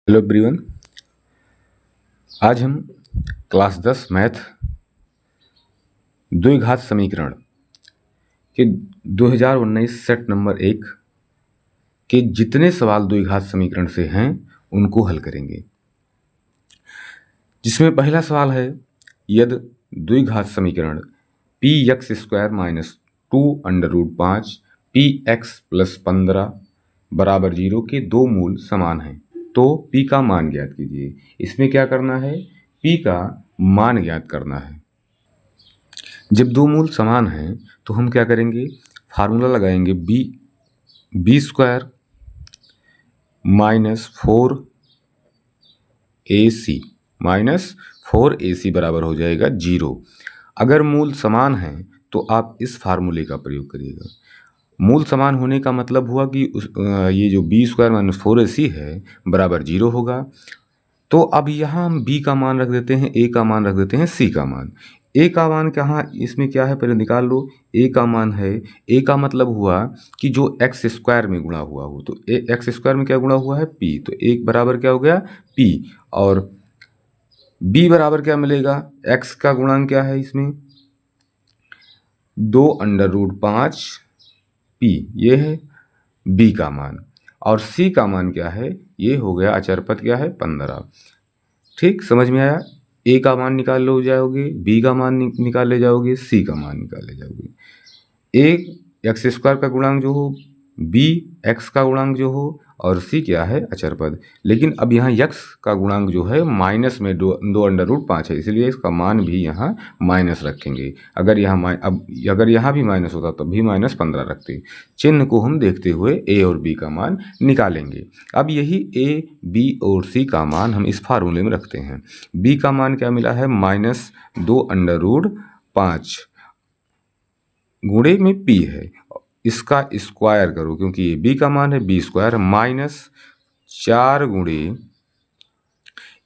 Hello everyone. आज हम class 10 math द्विघात समीकरण के 2019 सेट नंबर 1 के जितने सवाल द्विघात समीकरण से हैं उनको हल करेंगे। जिसमें पहला सवाल है, यदि द्विघात समीकरण P x square minus 2√5 P x plus 15 बराबर 0 के दो मूल समान हैं तो p का मान ज्ञात कीजिए। इसमें क्या करना है, p का मान ज्ञात करना है। जब दो मूल समान हैं तो हम क्या करेंगे, फार्मूला लगाएंगे बी स्क्वायर माइनस 4ac बराबर हो जाएगा 0। अगर मूल समान हैं तो आप इस फार्मूले का प्रयोग करिएगा। मूल समान होने का मतलब हुआ कि ये जो बी स्क्वायर माइनस 4ac है बराबर 0 होगा। तो अब यहाँ हम b का मान रख देते हैं, a का मान रख देते हैं, c का मान। a का मान कहाँ, इसमें क्या है पहले निकाल लो। a का मान है, a का मतलब हुआ कि जो एक्स स्क्वायर में गुणा हुआ हो, तो एक्स स्क्वायर में क्या गुणा हुआ है, p, तो एक बराबर क्या हो गया p। और b बराबर क्या मिलेगा, x का गुणांक क्या है इसमें 2√5 p, ये है b का मान। और c का मान क्या है, ये हो गया अचर पद क्या है 15। ठीक, समझ में आया। a का मान निकाल लो जाओगे, b का मान निकाल ले जाओगे, c का मान निकाल ले जाओगे। a एक्स स्क्वायर का गुणांक जो हो, b एक्स का गुणांक जो हो, और c क्या है अचर पद। लेकिन अब यहाँ x का गुणांक जो है माइनस में 2√5 है, इसलिए इसका मान भी यहाँ माइनस रखेंगे। अगर यहाँ भी माइनस होता तब भी -15 रखते। चिन्ह को हम देखते हुए a और b का मान निकालेंगे। अब यही a, b और c का मान हम इस फार्मूले में रखते हैं। b का मान क्या मिला है, -2√5 गुणे में p है, इसका स्क्वायर करो क्योंकि ये b का मान है, b स्क्वायर -4 गुणे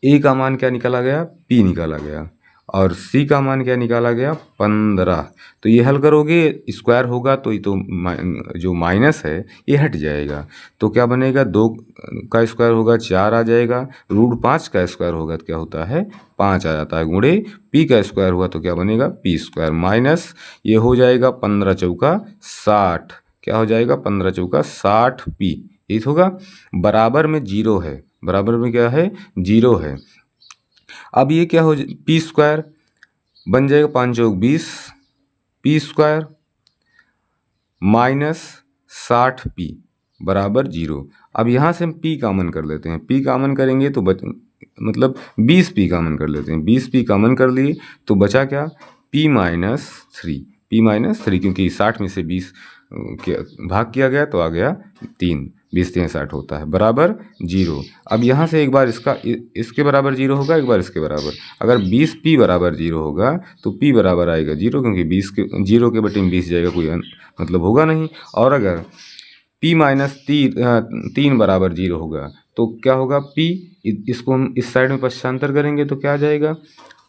a का मान क्या निकाला गया, p निकाला गया, और c का मान क्या निकाला गया 15। तो ये हल करोगे, स्क्वायर होगा तो ये तो जो माइनस है ये हट जाएगा। तो क्या बनेगा, 2 का स्क्वायर होगा 4 आ जाएगा, √5 का स्क्वायर होगा तो क्या होता है 5 आ जाता है, गुणे p का स्क्वायर हुआ तो क्या बनेगा p स्क्वायर, माइनस ये हो जाएगा 15 चौका 60, क्या हो जाएगा 15 चौका 60p, ये होगा बराबर में 0 है, बराबर में क्या है 0 है। अब ये क्या हो पी स्क्वायर बन जाएगा 5 चौक 20 पी स्क्वायर -60p बराबर 0। अब यहाँ से हम p कॉमन कर लेते हैं, p कॉमन करेंगे तो मतलब 20p कॉमन कर लेते हैं, 20p कॉमन कर लिए तो बचा क्या p-3 क्योंकि 60 में से 20 भाग किया गया तो आ गया 3, 20 3 60 होता है बराबर 0। अब यहाँ से एक बार इसके बराबर 0 होगा, एक बार इसके बराबर। अगर 20p बराबर 0 होगा तो p बराबर आएगा 0 क्योंकि 20 के 0 के बटे में 20 जाएगा, कोई मतलब होगा नहीं। और अगर p-3 बराबर 0 होगा तो क्या होगा p, इसको हम इस साइड में पश्चांतर करेंगे तो क्या आ जाएगा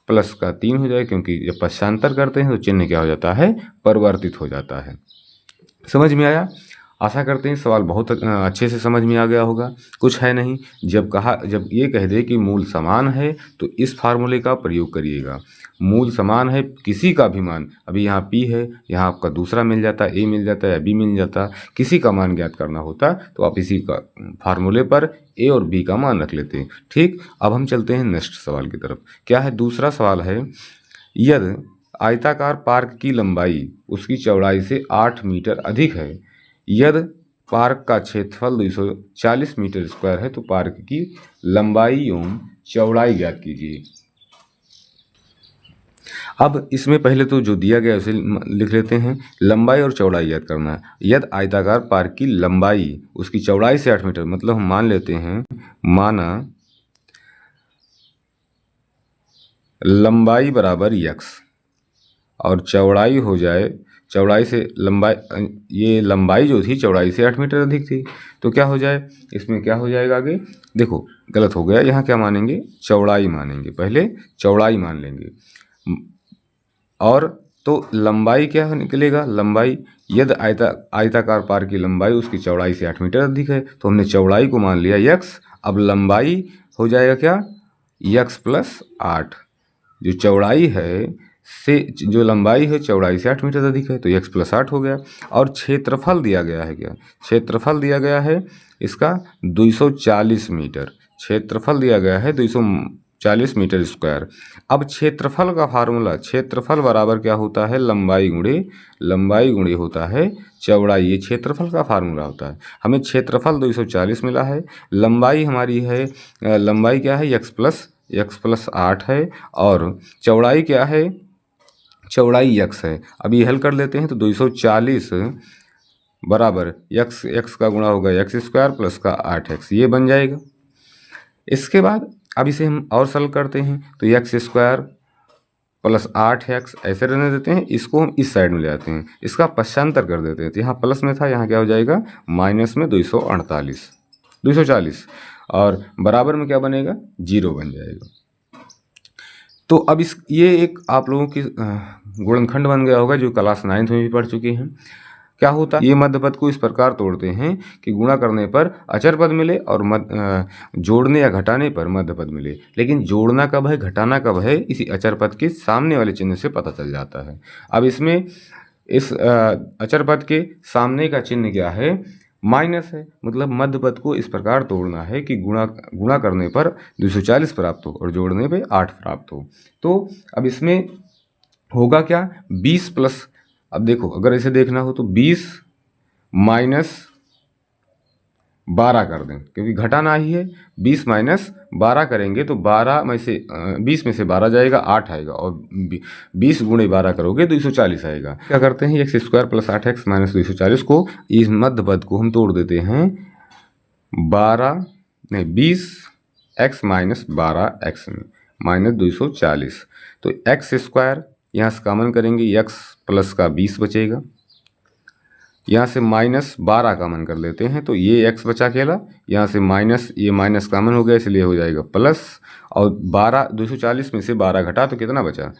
प्लस का 3 हो जाएगा, क्योंकि जब पश्चांतर करते हैं तो चिन्ह क्या हो जाता है परिवर्तित हो जाता है। समझ में आया। आशा करते हैं सवाल बहुत अच्छे से समझ में आ गया होगा। कुछ है नहीं, जब ये कह दे कि मूल समान है तो इस फार्मूले का प्रयोग करिएगा। मूल समान है किसी का भी मान, अभी यहाँ p है, यहाँ आपका दूसरा मिल जाता, a मिल जाता या b मिल जाता, किसी का मान ज्ञात करना होता तो आप इसी का फार्मूले पर a और b का मान रख लेते। ठीक, अब हम चलते हैं नेक्स्ट सवाल की तरफ। क्या है, दूसरा सवाल है, यदि आयताकार पार्क की लंबाई उसकी चौड़ाई से 8 मीटर अधिक है, यदि पार्क का क्षेत्रफल 240 मीटर स्क्वायर है तो पार्क की लंबाई एवं चौड़ाई ज्ञात कीजिए। अब इसमें पहले तो जो दिया गया उसे लिख लेते हैं, लंबाई और चौड़ाई ज्ञात करना है। यदि आयताकार पार्क की लंबाई उसकी चौड़ाई से 8 मीटर, मतलब हम मान लेते हैं, माना लंबाई बराबर x और चौड़ाई हो जाए, चौड़ाई से लंबाई, ये लंबाई जो थी चौड़ाई से 8 मीटर अधिक थी, तो क्या हो जाए, इसमें क्या हो जाएगा आगे, देखो गलत हो गया, यहाँ क्या मानेंगे चौड़ाई मानेंगे, पहले चौड़ाई मान लेंगे। और तो लंबाई क्या निकलेगा, लंबाई यदि आयताकार पार्क की लंबाई उसकी चौड़ाई से 8 मीटर अधिक है तो हमने चौड़ाई को मान लिया x अब लंबाई हो जाएगा क्या, यक्स प्लस 8। जो चौड़ाई है से जो लंबाई है चौड़ाई से 8 मीटर अधिक है, तो यक्स प्लस 8 हो गया। और क्षेत्रफल दिया गया है क्या, क्षेत्रफल दिया गया है इसका 240 मीटर। क्षेत्रफल दिया गया है 240 मीटर स्क्वायर। अब क्षेत्रफल का फार्मूला, क्षेत्रफल बराबर क्या होता है, लंबाई गुणे होता है चौड़ाई। ये क्षेत्रफल का फार्मूला होता है। हमें क्षेत्रफल 240 मिला है, लंबाई हमारी है, लंबाई क्या है, यक्स प्लस 8 है, और चौड़ाई क्या है, चौड़ाई यक्स है। अब ये हल कर लेते हैं तो 240 बराबर यक्स का गुणा होगा यक्स स्क्वायर प्लस का 8x, ये बन जाएगा। इसके बाद अब इसे हम और सरल करते हैं तो यक्स स्क्वायर प्लस 8x ऐसे रहने देते हैं, इसको हम इस साइड में ले आते हैं, इसका पश्चांतर कर देते हैं। तो यहाँ प्लस में था, यहाँ क्या हो जाएगा माइनस में 240 और बराबर में क्या बनेगा, 0 बन जाएगा। तो अब ये एक आप लोगों की गुणनखंड बन गया होगा जो क्लास 9th में भी पढ़ चुके हैं। क्या होता है, ये मध्य पद को इस प्रकार तोड़ते हैं कि गुणा करने पर अचर पद मिले और जोड़ने या घटाने पर मध्य पद मिले। लेकिन जोड़ना कब है, घटाना कब है, इसी अचर पद के सामने वाले चिन्ह से पता चल जाता है। अब इसमें इस अचर पद के सामने का चिन्ह क्या है, माइनस है। मतलब मध्य पद को इस प्रकार तोड़ना है कि गुणा करने पर 240 प्राप्त हो और जोड़ने पे 8 प्राप्त हो। तो अब इसमें होगा क्या, 20 प्लस, अब देखो अगर इसे देखना हो तो 20 माइनस 12 कर दें, क्योंकि घटाना ही है। 20 माइनस 12 करेंगे तो 12 में से 20 में से 12 जाएगा, 8 आएगा, और 20 गुणे 12 करोगे 240 आएगा। क्या करते हैं, x square plus 8x minus 240 को, इस मध्य पद को हम तोड़ देते हैं 20x माइनस 12x में माइनस 240। तो एक्स स्क्वायर यहाँ से कॉमन करेंगे, x प्लस का 20 बचेगा, यहाँ से माइनस 12 कॉमन कर लेते हैं तो ये x बचा अकेला, यहाँ से माइनस, ये माइनस कॉमन हो गया इसलिए हो जाएगा प्लस, और 240 में से 12 घटा तो कितना बचा,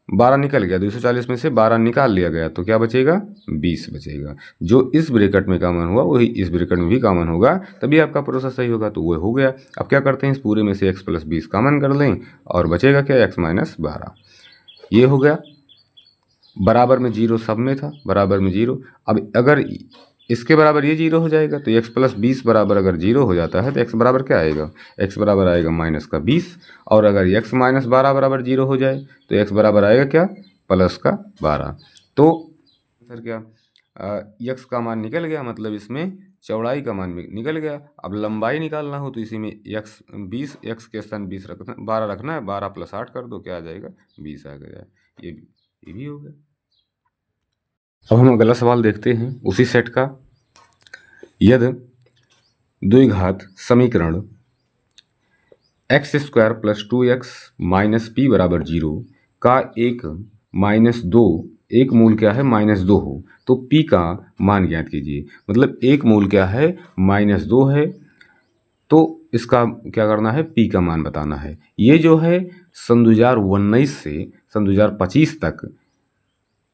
12 निकल गया, 240 में से 12 निकाल लिया गया तो क्या बचेगा, 20 बचेगा। जो इस ब्रैकेट में कॉमन हुआ वही इस ब्रैकेट में भी कॉमन होगा, तभी आपका प्रोसेस सही होगा। तो वो हो गया। अब क्या करते हैं, इस पूरे में से x प्लस 20 कॉमन कर लें और बचेगा क्या, x माइनस 12, ये हो गया। बराबर में 0 सब में था, बराबर में 0। अब अगर इसके बराबर ये 0 हो जाएगा तो x प्लस 20 बराबर अगर 0 हो जाता है तो x बराबर क्या आएगा, x बराबर आएगा माइनस का 20। और अगर x माइनस 12 बराबर 0 हो जाए तो x बराबर आएगा क्या, प्लस का 12। तो सर क्या, x का मान निकल गया, मतलब इसमें चौड़ाई का मान निकल गया। अब लंबाई निकालना हो तो इसी में x 20, x के स्थान 20 रखना, 12 रखना है, 12 प्लस 8 कर दो, क्या आ जाएगा, 20 आ गया। ये भी हो गया। अब हम अगला सवाल देखते हैं उसी सेट का। यद द्विघात समीकरण x square plus 2x minus P बराबर 0 का एक मूल क्या है, -2 हो तो p का मान ज्ञात कीजिए। मतलब एक मूल क्या है, -2 है, तो इसका क्या करना है, p का मान बताना है। ये जो है सन 2019 से सन 2025 तक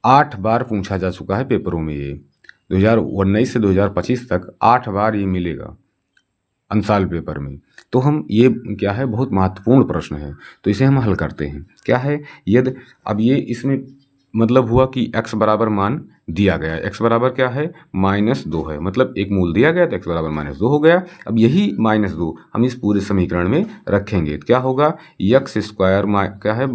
8 बार पूछा जा चुका है पेपरों में। ये 2019 से 2025 तक 8 बार ये मिलेगा अंशाल पेपर में। तो हम ये क्या है, बहुत महत्वपूर्ण प्रश्न है, तो इसे हम हल करते हैं। क्या है, यदि अब ये इसमें मतलब हुआ कि x बराबर मान दिया गया, x बराबर क्या है, -2 है, मतलब एक मूल दिया गया तो x बराबर -2 हो गया। अब यही -2 हम इस पूरे समीकरण में रखेंगे तो क्या होगा, x स्क्वायर क्या है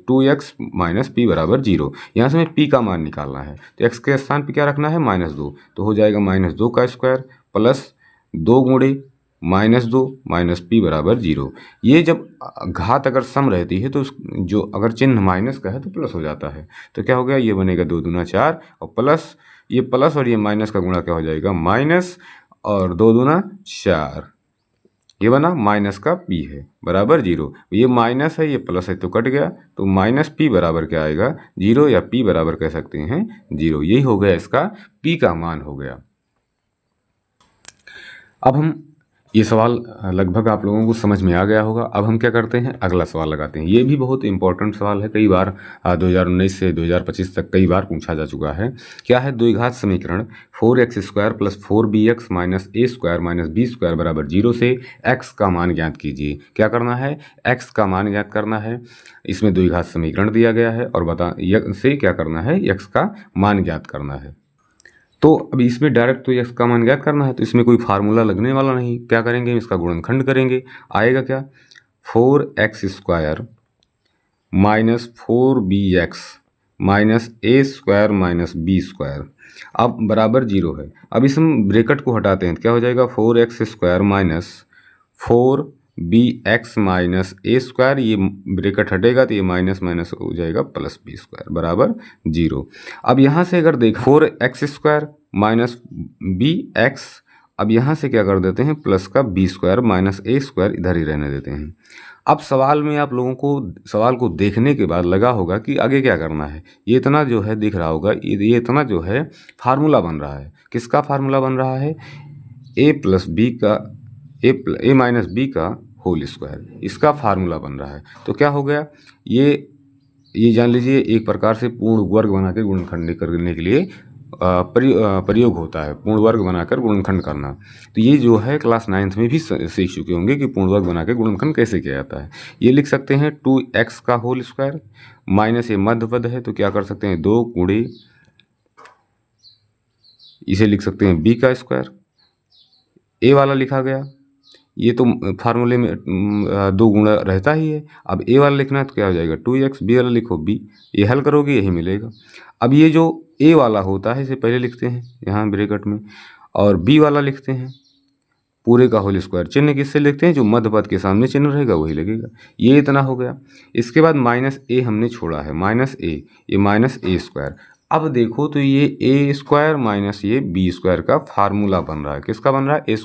2x माइनस पी बराबर 0। यहाँ से हमें p का मान निकालना है तो x के स्थान पर क्या रखना है, -2, तो हो जाएगा -2 का स्क्वायर प्लस 2 गुणे -2 माइनस पी बराबर 0। ये जब घात अगर सम रहती है तो जो अगर चिन्ह माइनस का है तो प्लस हो जाता है। तो क्या हो गया, ये बनेगा 2 दूना 4 और प्लस, ये प्लस और ये माइनस का गुणा क्या हो जाएगा, माइनस और 2 दूना 4, ये बना माइनस का पी है बराबर 0। ये माइनस है ये प्लस है तो कट गया, तो माइनस पी बराबर क्या आएगा, 0, या पी बराबर कह सकते हैं 0। यही हो गया इसका पी का मान हो गया। अब हम ये सवाल लगभग आप लोगों को समझ में आ गया होगा। अब हम क्या करते हैं, अगला सवाल लगाते हैं। ये भी बहुत इंपॉर्टेंट सवाल है, कई बार 2019 से 2025 तक कई बार पूछा जा चुका है। क्या है, द्विघात समीकरण 4x² + 4bx - a² - b² बराबर 0 से x का मान ज्ञात कीजिए। क्या करना है, x का मान ज्ञात करना है। इसमें द्विघात समीकरण दिया गया है और से क्या करना है, x का मान ज्ञात करना है। तो अब इसमें डायरेक्ट तो x का मान ज्ञात करना है, तो इसमें कोई फार्मूला लगने वाला नहीं। क्या करेंगे, हम इसका गुणनखंड करेंगे। आएगा क्या, 4x² - 4bx - a² - b²। अब बराबर 0 है। अब इस हम ब्रैकेट को हटाते हैं तो क्या हो जाएगा, 4x² - 4bx - a²। ये ब्रैकेट हटेगा तो ये माइनस माइनस हो जाएगा +b² बराबर 0। अब यहाँ से अगर देख 4x² - bx, अब यहाँ से क्या कर देते हैं, प्लस का b² - a² इधर ही रहने देते हैं। अब सवाल में आप लोगों को सवाल को देखने के बाद लगा होगा कि आगे क्या करना है। ये इतना जो है दिख रहा होगा, ये इतना जो है फार्मूला बन रहा है। किसका फार्मूला बन रहा है, a - b का होल स्क्वायर, इसका फार्मूला बन रहा है। तो क्या हो गया, ये जान लीजिए एक प्रकार से पूर्ण वर्ग बना के गुणनखंड करने के लिए प्रयोग होता है, पूर्ण वर्ग बनाकर गुणनखंड करना। तो ये जो है क्लास 9th में भी सीख चुके होंगे कि पूर्ण वर्ग बना के गुणनखंड कैसे किया जाता है। ये लिख सकते हैं 2x का होल स्क्वायर माइनस ये मध्य पद है तो क्या कर सकते हैं, 2 गुणे, इसे लिख सकते हैं b का स्क्वायर। a वाला लिखा गया, ये तो फार्मूले में 2 गुणा रहता ही है। अब a वाला लिखना है तो क्या हो जाएगा 2x, b वाला लिखो b, ये हल करोगे यही मिलेगा। अब ये जो a वाला होता है इसे पहले लिखते हैं यहाँ ब्रैकेट में, और b वाला लिखते हैं पूरे का होल स्क्वायर। चिन्ह किससे लिखते हैं, जो मध्य पद के सामने चिन्ह रहेगा वही लगेगा। ये इतना हो गया। इसके बाद -a हमने छोड़ा है, -a, ये -a²। अब देखो तो ये a² माइनस ये b² का फार्मूला बन रहा है। किसका बन रहा है, a² -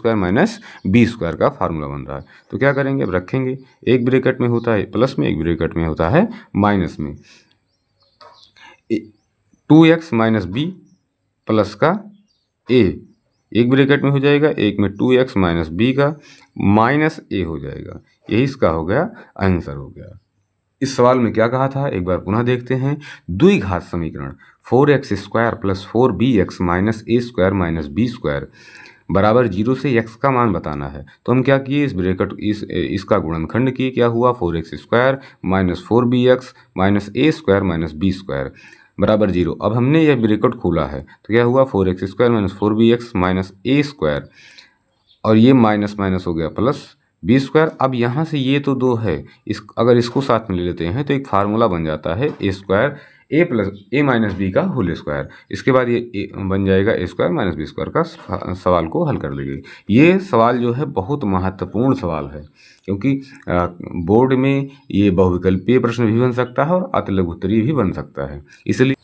b² का फार्मूला बन रहा है। तो क्या करेंगे, अब रखेंगे, एक ब्रैकेट में होता है प्लस में, एक ब्रैकेट में होता है माइनस में। 2x - b प्लस का a, एक ब्रैकेट में हो जाएगा, एक में 2x - b का माइनस a हो जाएगा। यही इसका हो गया, आंसर हो गया। इस सवाल में क्या कहा था, एक बार पुनः देखते हैं। द्विघात समीकरण 4x² + 4bx - a² - b² बराबर 0 से x का मान बताना है। तो हम क्या किए, इस ब्रैकेट इसका गुणनखंड किए। क्या हुआ, 4x² - 4bx - a² - b² बराबर 0। अब हमने यह ब्रैकेट खोला है तो क्या हुआ, 4x² - 4bx - a², और ये माइनस माइनस हो गया प्लस b²। अब यहाँ से ये तो 2 है, अगर इसको साथ में ले लेते हैं तो एक फार्मूला बन जाता है a² - b का होल स्क्वायर। इसके बाद ये बन जाएगा a² - b² का। सवाल को हल कर देंगे। ये सवाल जो है बहुत महत्वपूर्ण सवाल है, क्योंकि बोर्ड में ये बहुविकल्पीय प्रश्न भी बन सकता है और अतिलघुत्तरीय भी बन सकता है। इसलिए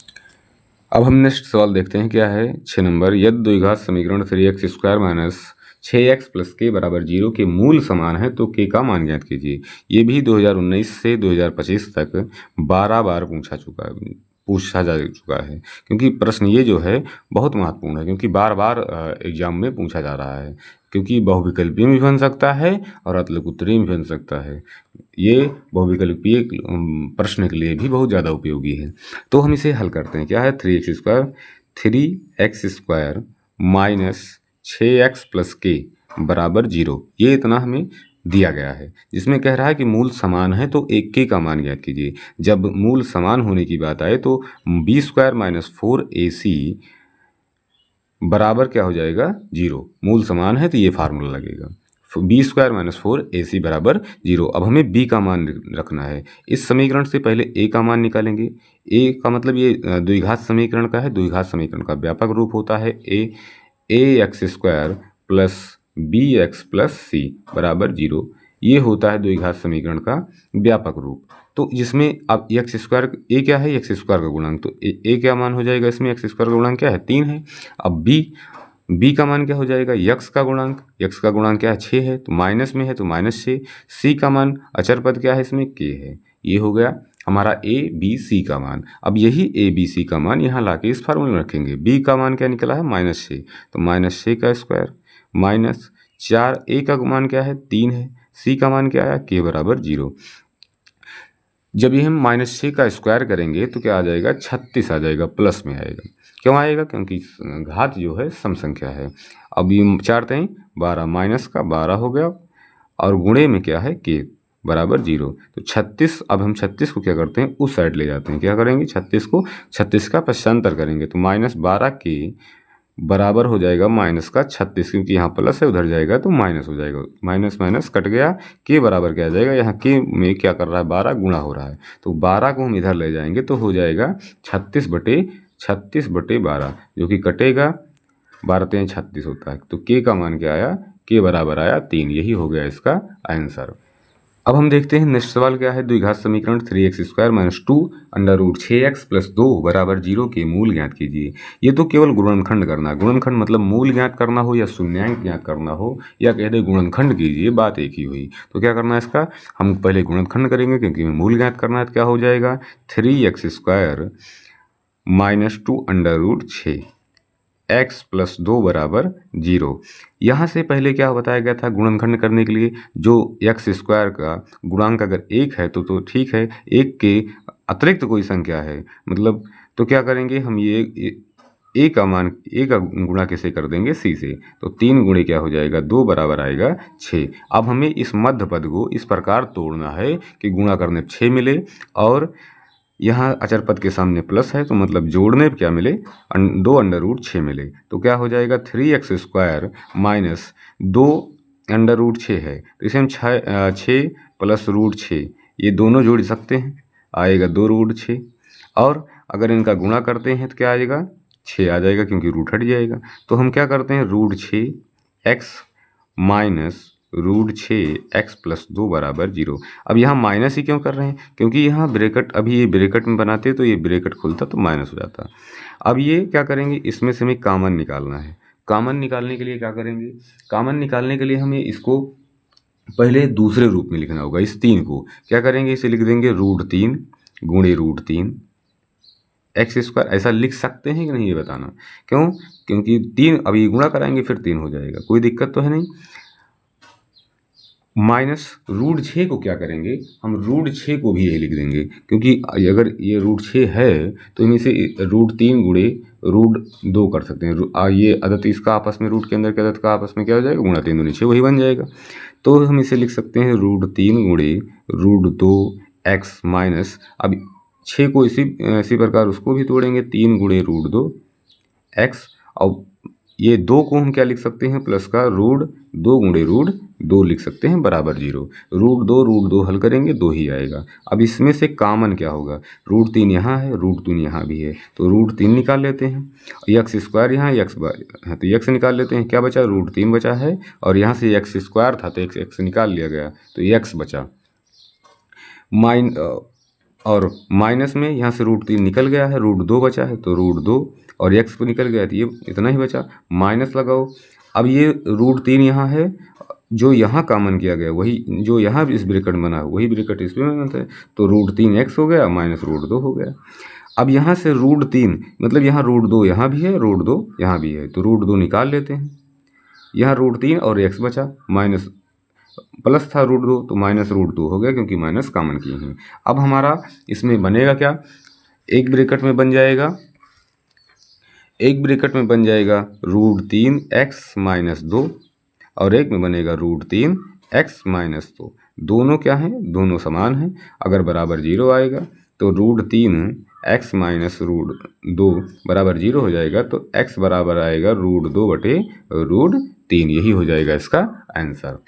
अब हम नेक्स्ट सवाल देखते हैं, क्या है 6 नंबर। यदि द्विघात समीकरण 3x² - 6x + k बराबर 0 के मूल समान है तो k का मान ज्ञात कीजिए। ये भी 2019 से 2025 तक 12 बार पूछा जा चुका है, क्योंकि प्रश्न ये जो है बहुत महत्वपूर्ण है, क्योंकि बार बार एग्जाम में पूछा जा रहा है, क्योंकि बहुविकल्पीय भी बन सकता है और अतिलघुत्तरीय भी बन सकता है। ये बहुविकल्पीय प्रश्न के लिए भी बहुत ज़्यादा उपयोगी है। तो हम इसे हल करते हैं। क्या है, 3x² - 6x + k बराबर 0, ये इतना हमें दिया गया है, जिसमें कह रहा है कि मूल समान है तो एक k का मान ज्ञात कीजिए। जब मूल समान होने की बात आए तो b² - 4ac बराबर क्या हो जाएगा 0। मूल समान है तो ये फार्मूला लगेगा, b² - 4ac बराबर 0। अब हमें b का मान रखना है। इस समीकरण से पहले a का मान निकालेंगे। a का मतलब ये द्विघात समीकरण का है। द्विघात समीकरण का व्यापक रूप होता है ax² + bx + c बराबर 0। ये होता है द्विघात समीकरण का व्यापक रूप। तो जिसमें अब x², a क्या है, x² का गुणांक, तो a क्या मान हो जाएगा इसमें, x² का गुणांक क्या है 3 है। अब b का मान क्या हो जाएगा, x का गुणांक, x का गुणांक क्या है 6 है, तो माइनस में है तो -6। c का मान अचर पद क्या है इसमें k है। ये हो गया हमारा a b c का मान। अब यही a b c का मान यहाँ ला के इस फार्मूले में रखेंगे। b का मान क्या निकला है -6, तो -6 का स्क्वायर माइनस 4 ए का मान क्या है 3 है, सी का मान क्या आया के बराबर 0। जब ये हम -6 का स्क्वायर करेंगे तो क्या आ जाएगा 36 आ जाएगा, प्लस में आएगा। क्यों आएगा? क्योंकि घात जो है सम संख्या है। अब ये 4 3 12 माइनस का 12 हो गया और गुणे में क्या है के बराबर 0। तो 36, अब हम 36 को क्या करते हैं उस साइड ले जाते हैं। क्या करेंगे 36 का पक्षांतर करेंगे तो -12 के बराबर हो जाएगा -36, क्योंकि यहाँ प्लस है उधर जाएगा तो माइनस हो जाएगा, माइनस माइनस कट गया, के बराबर क्या आ जाएगा, यहाँ के में क्या कर रहा है 12 गुणा हो रहा है, तो 12 को हम इधर ले जाएंगे तो हो जाएगा 36/12, जो कि कटेगा 12 3 36 होता है। तो के का मान क्या आया, के बराबर आया 3। यही हो गया इसका आंसर। अब हम देखते हैं नेक्स्ट सवाल क्या है। द्विघात समीकरण 3x² - 2 √ 6x + 2 = 0 के मूल ज्ञात कीजिए। ये तो केवल गुणनखंड करना है। गुणनखंड मतलब मूल ज्ञात करना हो या शून्यांक ज्ञात करना हो या कह दे गुणनखंड कीजिए, बात एक ही हुई। तो क्या करना है इसका, हम पहले गुणनखंड करेंगे क्योंकि मूल ज्ञात करना है। तो क्या हो जाएगा 3x² - 2 √ 6 x + 2 = 0। यहाँ से पहले क्या बताया गया था गुणनखंड करने के लिए, जो x² का गुणांक अगर 1 है तो ठीक है, 1 के अतिरिक्त कोई संख्या है मतलब, तो क्या करेंगे हम ये a का मान a का गुणा कैसे कर देंगे c से, तो 3 गुणे क्या हो जाएगा 2 बराबर आएगा 6। अब हमें इस मध्य पद को इस प्रकार तोड़ना है कि गुणा करने 6 मिले और यहाँ अचर पद के सामने प्लस है तो मतलब जोड़ने पर क्या मिले 2 √ 6 मिले। तो क्या हो जाएगा 3x² - 2 √ 6 है तो इसे हम 6 + √6 ये दोनों जोड़ सकते हैं, आएगा 2 √ 6। और अगर इनका गुणा करते हैं तो क्या आएगा 6 आ जाएगा क्योंकि रूट हट जाएगा। तो हम क्या करते हैं √6x - √6x + 2 = 0। अब यहाँ माइनस ही क्यों कर रहे हैं, क्योंकि यहाँ ब्रैकेट, अभी ये ब्रैकेट में बनाते तो ये ब्रैकेट खुलता तो माइनस हो जाता। अब ये क्या करेंगे, इसमें से हमें कॉमन निकालना है। कॉमन निकालने के लिए क्या करेंगे, कॉमन निकालने के लिए हमें इसको पहले दूसरे रूप में लिखना होगा। इस 3 को क्या करेंगे, इसे लिख देंगे √3 गुणे √3 x²। ऐसा लिख सकते हैं कि नहीं ये बताना, क्यों, क्योंकि 3 अभी गुणा कराएंगे फिर 3 हो जाएगा, कोई दिक्कत तो है नहीं। -√6 को क्या करेंगे, हम √6 को भी यही लिख देंगे, क्योंकि अगर ये √6 है तो हम इसे √3 गुणे √2 कर सकते हैं। ये अदत इसका आपस में रूट के अंदर के अदत का आपस में क्या हो जाएगा, गुणा 3 दूनी 6 वही बन जाएगा। तो हम इसे लिख सकते हैं √3 गुणे √2x माइनस, अब 6 को इसी प्रकार उसको भी तोड़ेंगे, 3 गुणे √2x, और ये 2 को हम क्या लिख सकते हैं प्लस का √2 गुणे √2 लिख सकते हैं बराबर 0। √2 हल करेंगे 2 ही आएगा। अब इसमें से कॉमन क्या होगा, √3 यहाँ है, √3 यहाँ भी है, तो √3 निकाल लेते हैं। x² यहाँ x है तो x निकाल लेते हैं, क्या बचा √3 बचा है, और यहाँ से x² था तो x निकाल लिया गया तो x बचा। और माइनस में यहाँ से √3 निकल गया है, √2 बचा है तो √2 और x को निकल गया तो ये इतना ही बचा, माइनस लगाओ। अब ये √3 यहाँ है, जो यहाँ कॉमन किया गया वही जो यहाँ इस ब्रैकेट बना है वही ब्रैकेट इसमें बनता है, तो √3x हो गया माइनस √2 हो गया। अब यहाँ से √3 मतलब यहाँ √2 यहाँ भी है, √2 यहाँ भी है, तो √2 निकाल लेते हैं। यहाँ √3 और x बचा, माइनस प्लस था √2 तो माइनस √2 हो गया क्योंकि माइनस कॉमन किए हैं। अब हमारा इसमें बनेगा क्या, एक ब्रैकेट में बन जाएगा √3x - 2 और एक में बनेगा √3x - 2। दोनों क्या हैं, दोनों समान हैं। अगर बराबर 0 आएगा तो √3x - √2 बराबर 0 हो जाएगा, तो x बराबर आएगा √2/√3। यही हो जाएगा इसका आंसर।